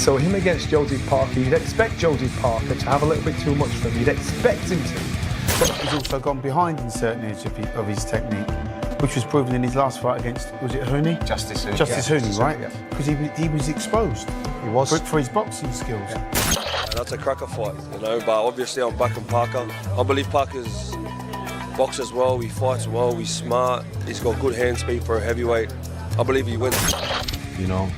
So him against Joseph Parker, you'd expect Joseph Parker to have a little bit too much for him. You'd expect him to. But he's also gone behind in certain areas of his technique, which was proven in his last fight against, was it Hooney? Justice Hooney. Justice Hooney, right? Because he was exposed. He was. For his boxing skills. That's a cracker fight, but obviously I'm backing Parker. I believe Parker's boxes well, he fights well, he's smart, he's got good hand speed for a heavyweight. I believe he wins. You know,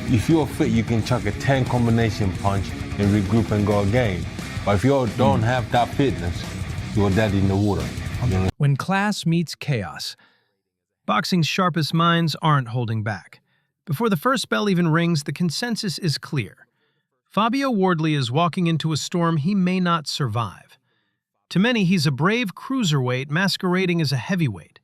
if you're fit, you can chuck a 10 combination punch and regroup and go again. But if you don't have that fitness, you're dead in the water. You know? When class meets chaos, boxing's sharpest minds aren't holding back. Before the first bell even rings, the consensus is clear. Fabio Wardley is walking into a storm he may not survive. To many, he's a brave cruiserweight masquerading as a heavyweight,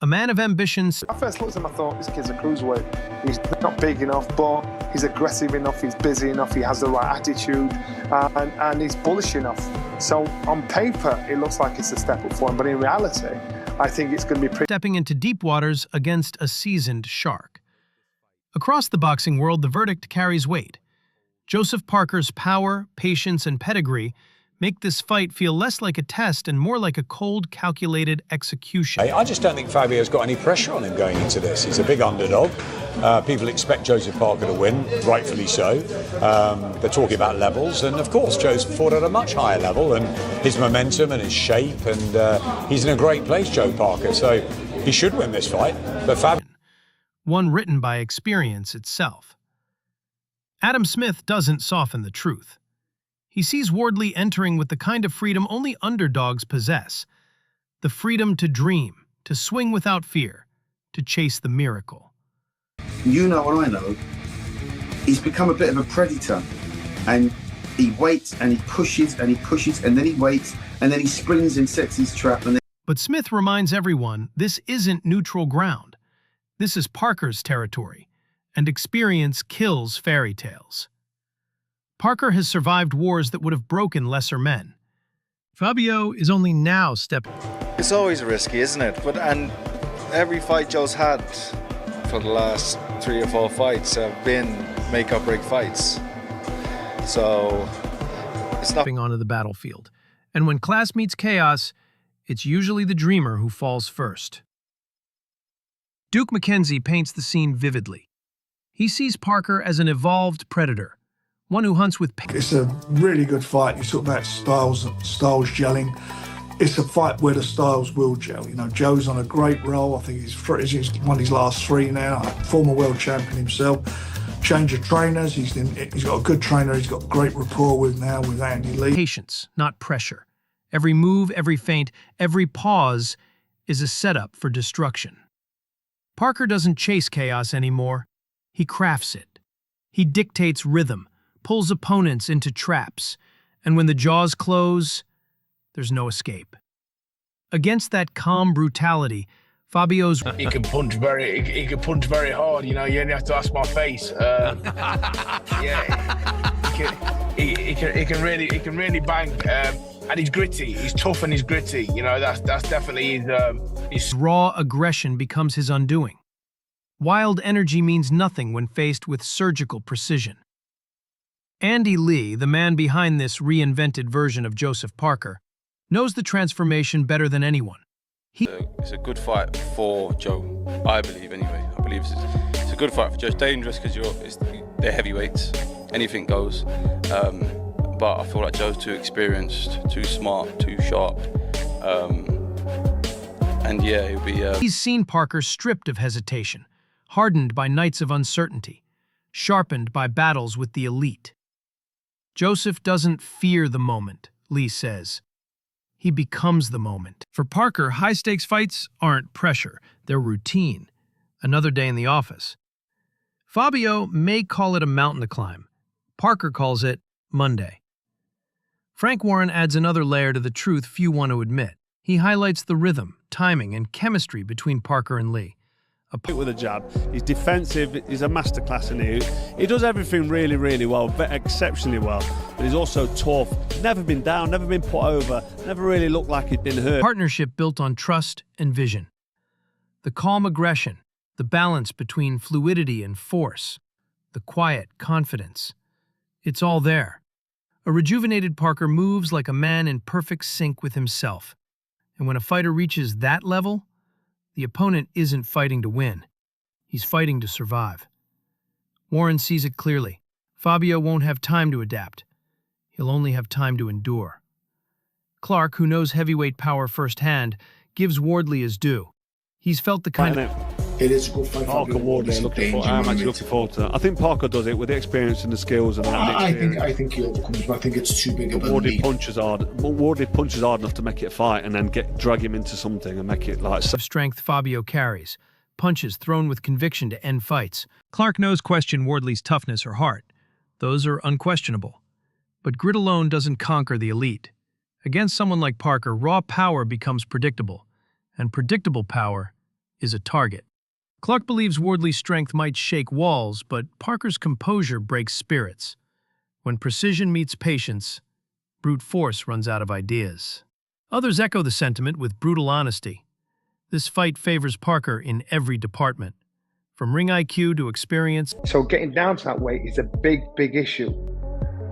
a man of ambitions. I first looked at him, I thought, this kid's a cruiserweight. He's not big enough, but he's aggressive enough, he's busy enough, he has the right attitude, and he's bullish enough. So on paper, it looks like it's a step up for him, but in reality, I think it's going to be stepping into deep waters against a seasoned shark. Across the boxing world, the verdict carries weight. Joseph Parker's power, patience, and pedigree make this fight feel less like a test and more like a cold, calculated execution. I just don't think Fabio's got any pressure on him going into this. He's a big underdog. People expect Joseph Parker to win, rightfully so. They're talking about levels, and of course Joe's fought at a much higher level, and his momentum and his shape, and he's in a great place, Joe Parker, so he should win this fight. But Fabio... One written by experience itself. Adam Smith doesn't soften the truth. He sees Wardley entering with the kind of freedom only underdogs possess. The freedom to dream, to swing without fear, to chase the miracle. You know what I know. He's become a bit of a predator. And he waits and he pushes and he pushes and then he waits and then he springs and sets his trap. And then... But Smith reminds everyone this isn't neutral ground. This is Parker's territory, and experience kills fairy tales. Parker has survived wars that would have broken lesser men. Fabio is only now stepping. It's always risky, isn't it? And every fight Joe's had for the last 3 or 4 fights have been make or break fights. So it's not onto the battlefield. And when class meets chaos, it's usually the dreamer who falls first. Duke McKenzie paints the scene vividly. He sees Parker as an evolved predator, one who hunts with... It's a really good fight. You talk about styles gelling. It's a fight where the styles will gel. You know, Joe's on a great roll. I think he's won his last 3 now. Former world champion himself. Change of trainers. He's got a good trainer. He's got great rapport with Andy Lee. Patience, not pressure. Every move, every feint, every pause is a setup for destruction. Parker doesn't chase chaos anymore. He crafts it. He dictates rhythm, pulls opponents into traps, and when the jaws close, there's no escape. Against that calm brutality, Fabio's... He can punch very hard, you know, you only have to ask my face. He can really bang, and he's gritty, he's tough and he's gritty, you know, that's definitely his... Raw aggression becomes his undoing. Wild energy means nothing when faced with surgical precision. Andy Lee, the man behind this reinvented version of Joseph Parker, knows the transformation better than anyone. It's a good fight for Joe, I believe anyway. I believe it's a good fight for Joe. It's dangerous because they're heavyweights, anything goes. But I feel like Joe's too experienced, too smart, too sharp. And yeah, he'll be... He's seen Parker stripped of hesitation, hardened by nights of uncertainty, sharpened by battles with the elite. Joseph doesn't fear the moment, Lee says. He becomes the moment. For Parker, high-stakes fights aren't pressure, they're routine. Another day in the office. Fabio may call it a mountain to climb. Parker calls it Monday. Frank Warren adds another layer to the truth few want to admit. He highlights the rhythm, timing, and chemistry between Parker and Lee. With a jab, he's defensive, he's a masterclass in it. He does everything really, really well, exceptionally well. But he's also tough, never been down, never been put over, never really looked like he'd been hurt. Partnership built on trust and vision. The calm aggression, the balance between fluidity and force, the quiet confidence. It's all there. A rejuvenated Parker moves like a man in perfect sync with himself. And when a fighter reaches that level, the opponent isn't fighting to win. He's fighting to survive. Warren sees it clearly. Fabio won't have time to adapt. He'll only have time to endure. Clark, who knows heavyweight power firsthand, gives Wardley his due. He's felt the kind of... It is a good fight. Parker Wardley, I'm actually looking forward to it. I think Parker does it with the experience and the skills and that. I think he overcomes, but I think it's too big of a Wardley punches hard. Wardley punches hard enough to make it a fight and then drag him into something and make it like... strength Fabio carries. Punches thrown with conviction to end fights. Clark knows question Wardley's toughness or heart. Those are unquestionable. But grit alone doesn't conquer the elite. Against someone like Parker, raw power becomes predictable. And predictable power is a target. Clark believes Wardley's strength might shake walls, but Parker's composure breaks spirits. When precision meets patience, brute force runs out of ideas. Others echo the sentiment with brutal honesty. This fight favors Parker in every department, from ring IQ to experience. So getting down to that weight is a big, big issue.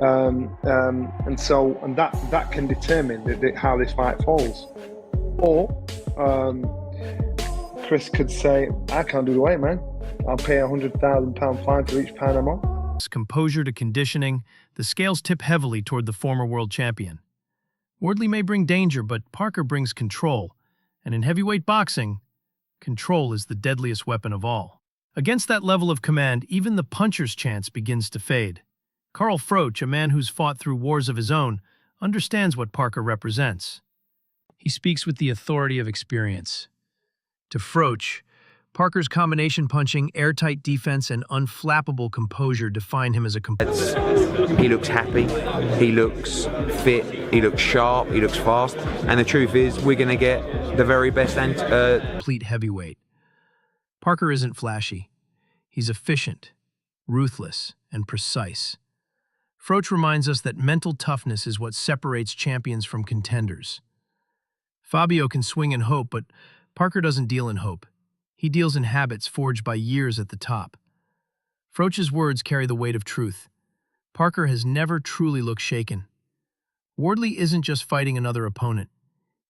And that can determine how this fight falls. Or Chris could say, I can't do the weight, man. I'll pay £100,000 fine for each pound I'm on. Composure to conditioning, the scales tip heavily toward the former world champion. Wardley may bring danger, but Parker brings control. And in heavyweight boxing, control is the deadliest weapon of all. Against that level of command, even the puncher's chance begins to fade. Carl Froch, a man who's fought through wars of his own, understands what Parker represents. He speaks with the authority of experience. To Froch, Parker's combination punching, airtight defense, and unflappable composure define him as a competitor. He looks happy, he looks fit, he looks sharp, he looks fast, and the truth is we're going to get the very best complete heavyweight. Parker isn't flashy. He's efficient, ruthless, and precise. Froch reminds us that mental toughness is what separates champions from contenders. Fabio can swing in hope, but Parker doesn't deal in hope. He deals in habits forged by years at the top. Froch's words carry the weight of truth. Parker has never truly looked shaken. Wardley isn't just fighting another opponent.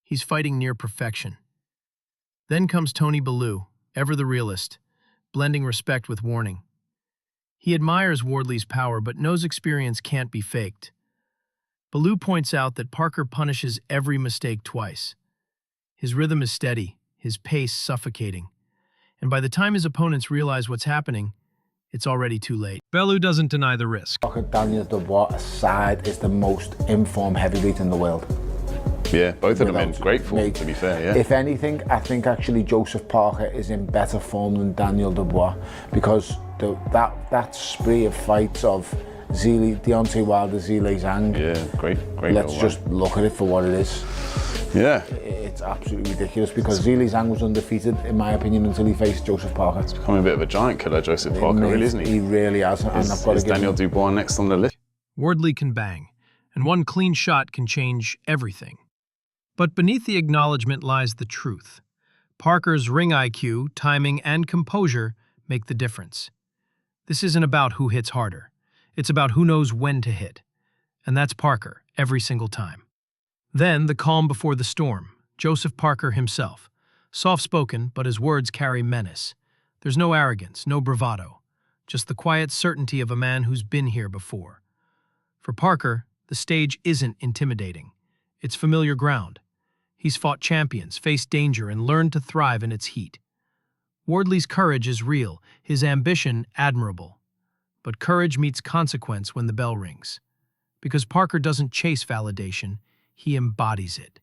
He's fighting near perfection. Then comes Tony Bellew, ever the realist, blending respect with warning. He admires Wardley's power, but knows experience can't be faked. Bellew points out that Parker punishes every mistake twice. His rhythm is steady, his pace suffocating. And by the time his opponents realize what's happening, it's already too late. Bellew doesn't deny the risk. Daniel Dubois aside is the most informed heavyweight in the world. Yeah, both of them in great form, to be fair, yeah. If anything, I think actually Joseph Parker is in better form than Daniel Dubois, because that spree of fights of Deontay Wilder, Zhilei Zhang. Yeah, great. Let's just look at it for what it is. Yeah. It's absolutely ridiculous, because Zhilei Zhang was undefeated, in my opinion, until he faced Joseph Parker. He's becoming a bit of a giant killer, Joseph Parker, really, isn't he? He really has, and I've got to give Daniel Dubois next on the list? Wardley can bang, and one clean shot can change everything. But beneath the acknowledgement lies the truth. Parker's ring IQ, timing, and composure make the difference. This isn't about who hits harder. It's about who knows when to hit. And that's Parker, every single time. Then, the calm before the storm. Joseph Parker himself. Soft-spoken, but his words carry menace. There's no arrogance, no bravado. Just the quiet certainty of a man who's been here before. For Parker, the stage isn't intimidating. It's familiar ground. He's fought champions, faced danger, and learned to thrive in its heat. Wardley's courage is real, his ambition admirable. But courage meets consequence when the bell rings. Because Parker doesn't chase validation, he embodies it.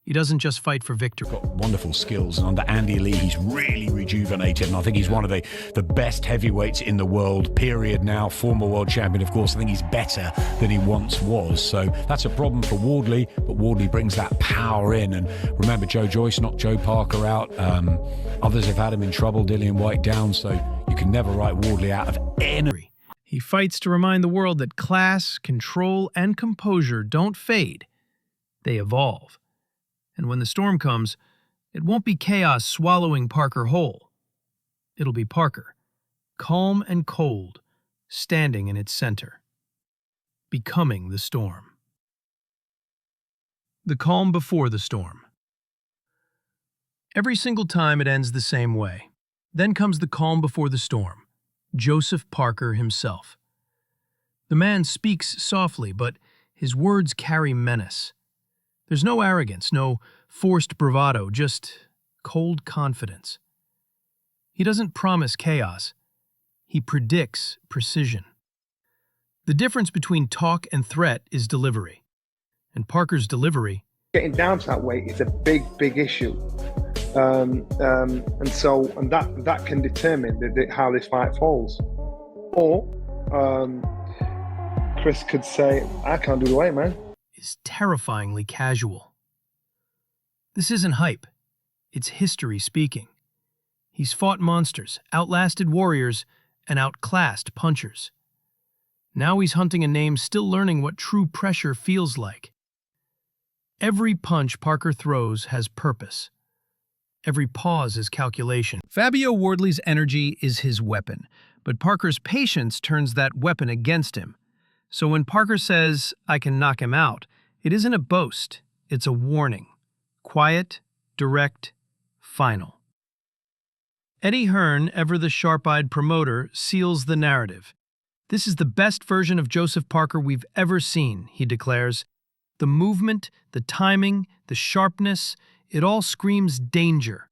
He doesn't just fight for victory. Got wonderful skills, and under Andy Lee, he's really rejuvenated, and I think he's one of the best heavyweights in the world, period now, former world champion, of course. I think he's better than he once was, so that's a problem for Wardley, but Wardley brings that power in, and remember, Joe Joyce knocked Joe Parker out. Others have had him in trouble, Dillian White down, so you can never write Wardley out of any. He fights to remind the world that class, control, and composure don't fade. They evolve. And when the storm comes, it won't be chaos swallowing Parker whole. It'll be Parker, calm and cold, standing in its center. becoming the storm. The calm before the storm. Every single time it ends the same way. Then comes the calm before the storm. Joseph Parker himself. The man speaks softly, but his words carry menace. There's no arrogance, no forced bravado, just cold confidence. He doesn't promise chaos. He predicts precision. The difference between talk and threat is delivery. And Parker's delivery... Getting down to that weight is a big, big issue. And that can determine how this fight falls. Or Chris could say, I can't do the weight, man. Is terrifyingly casual. This isn't hype. It's history speaking. He's fought monsters, outlasted warriors, and outclassed punchers. Now he's hunting a name, still learning what true pressure feels like. Every punch Parker throws has purpose. Every pause is calculation. Fabio Wardley's energy is his weapon, but Parker's patience turns that weapon against him. So when Parker says, I can knock him out, it isn't a boast, it's a warning. Quiet, direct, final. Eddie Hearn, ever the sharp-eyed promoter, seals the narrative. This is the best version of Joseph Parker we've ever seen, he declares. The movement, the timing, the sharpness, it all screams danger.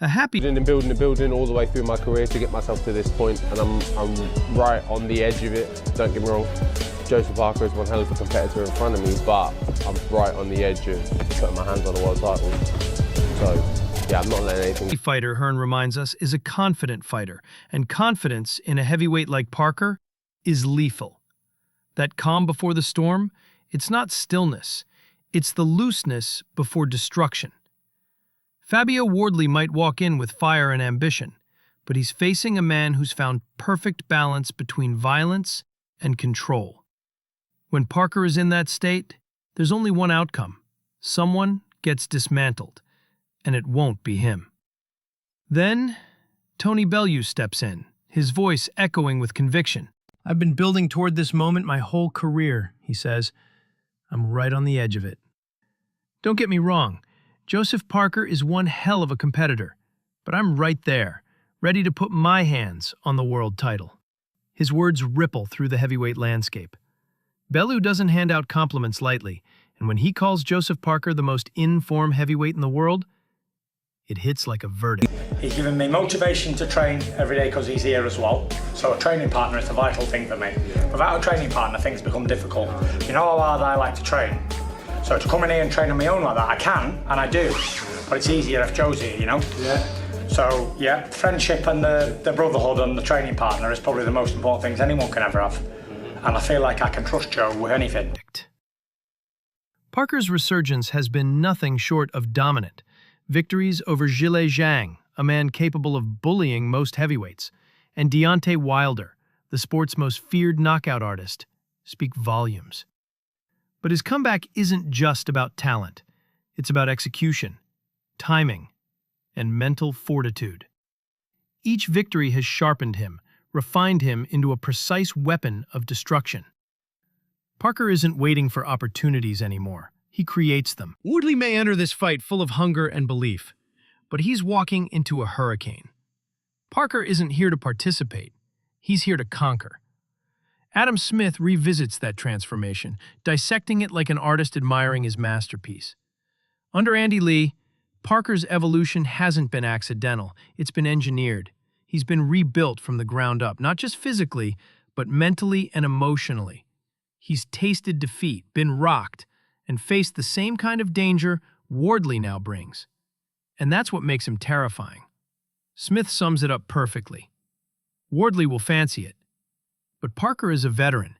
A happy... And building all the way through my career to get myself to this point, and I'm right on the edge of it. Don't get me wrong, Joseph Parker is one hell of a competitor in front of me, but I'm right on the edge of putting my hands on the world title. So, yeah, I'm not letting anything... Fighter, Hearn reminds us, is a confident fighter, and confidence in a heavyweight like Parker is lethal. That calm before the storm, it's not stillness, it's the looseness before destruction. Fabio Wardley might walk in with fire and ambition, but he's facing a man who's found perfect balance between violence and control. When Parker is in that state, there's only one outcome. Someone gets dismantled, and it won't be him. Then, Tony Bellew steps in, his voice echoing with conviction. I've been building toward this moment my whole career, he says. I'm right on the edge of it. Don't get me wrong, Joseph Parker is one hell of a competitor, but I'm right there, ready to put my hands on the world title. His words ripple through the heavyweight landscape. Bellew doesn't hand out compliments lightly, and when he calls Joseph Parker the most in-form heavyweight in the world, it hits like a verdict. He's given me motivation to train every day because he's here as well. So a training partner is a vital thing for me. Without a training partner, things become difficult. You know how hard I like to train? So to come in here and train on my own like that, I can, and I do. But it's easier if Joe's here, you know? Yeah. So, yeah, friendship and the brotherhood and the training partner is probably the most important things anyone can ever have. And I feel like I can trust Joe with anything. Parker's resurgence has been nothing short of dominant. Victories over Zhilei Zhang, a man capable of bullying most heavyweights, and Deontay Wilder, the sport's most feared knockout artist, speak volumes. But his comeback isn't just about talent. It's about execution, timing, and mental fortitude. Each victory has sharpened him, refined him into a precise weapon of destruction. Parker isn't waiting for opportunities anymore. He creates them. Wardley may enter this fight full of hunger and belief, but he's walking into a hurricane. Parker isn't here to participate. He's here to conquer. Adam Smith revisits that transformation, dissecting it like an artist admiring his masterpiece. Under Andy Lee, Parker's evolution hasn't been accidental. It's been engineered. He's been rebuilt from the ground up, not just physically, but mentally and emotionally. He's tasted defeat, been rocked, and faced the same kind of danger Wardley now brings. And that's what makes him terrifying. Smith sums it up perfectly. Wardley will fancy it. But Parker is a veteran.